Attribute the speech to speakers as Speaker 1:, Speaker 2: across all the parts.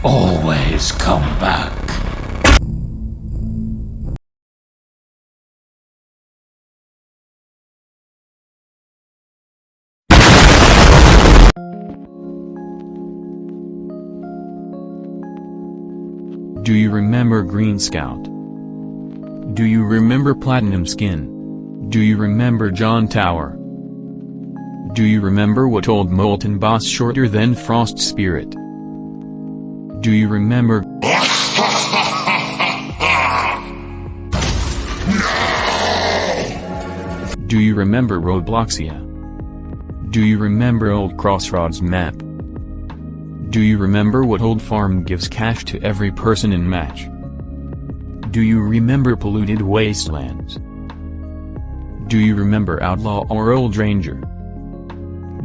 Speaker 1: Always come back.
Speaker 2: Do you remember Green Scout? Do you remember Platinum Skin? Do you remember John Tower? Do you remember what old Molten Boss shorter than Frost Spirit? Do you remember? Do you remember Robloxia? Do you remember old Crossroads map? Do you remember what old farm gives cash to every person in match? Do you remember polluted wastelands? Do you remember Outlaw or Old Ranger?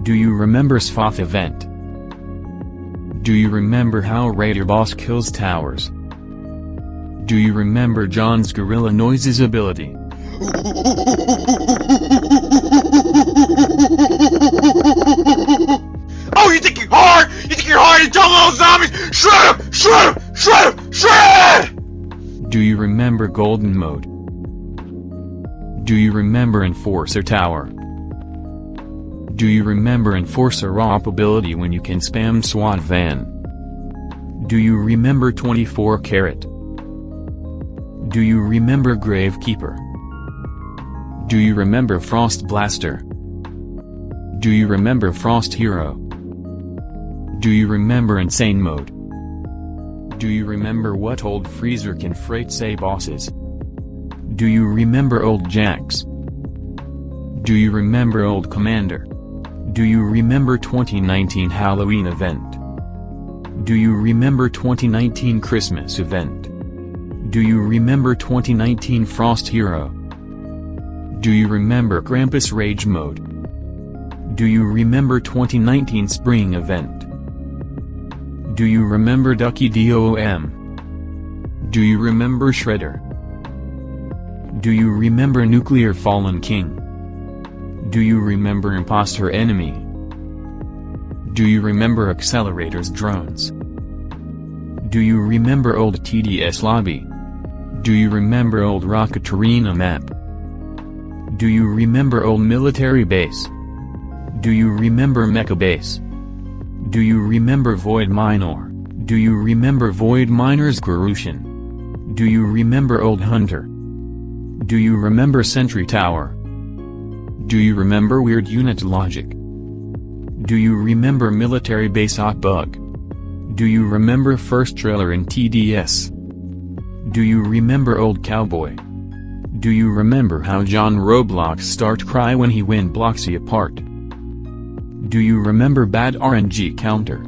Speaker 2: Do you remember Swath event? Do you remember how Raider Boss kills towers? Do you remember John's Gorilla Noises ability?
Speaker 3: Oh, you think you're hard? You think you're hard, you dumb little zombies? Shred 'em! Shred 'em! Shred 'em! Shred!
Speaker 2: Do you remember Golden Mode? Do you remember Enforcer Tower? Do you remember Enforcer ROP ability when you can spam SWAT van? Do you remember 24 Carat? Do you remember Gravekeeper? Do you remember Frost Blaster? Do you remember Frost Hero? Do you remember Insane Mode? Do you remember what old Freezer can freight say bosses? Do you remember old Jax? Do you remember old Commander? Do you remember 2019 Halloween event? Do you remember 2019 Christmas event? Do you remember 2019 Frost Hero? Do you remember Krampus Rage Mode? Do you remember 2019 Spring event? Do you remember Ducky DOM? Do you remember Shredder? Do you remember Nuclear Fallen King? Do you remember Imposter Enemy? Do you remember Accelerators Drones? Do you remember old TDS Lobby? Do you remember old Rocket Arena map? Do you remember old Military Base? Do you remember Mecha Base? Do you remember Void Minor? Do you remember Void Minor's Garushin? Do you remember Old Hunter? Do you remember Sentry Tower? Do you remember Weird Unit Logic? Do you remember Military Base Hot Bug? Do you remember first trailer in TDS? Do you remember Old Cowboy? Do you remember how John Roblox start cry when he win Bloxy apart? Do you remember bad RNG counter?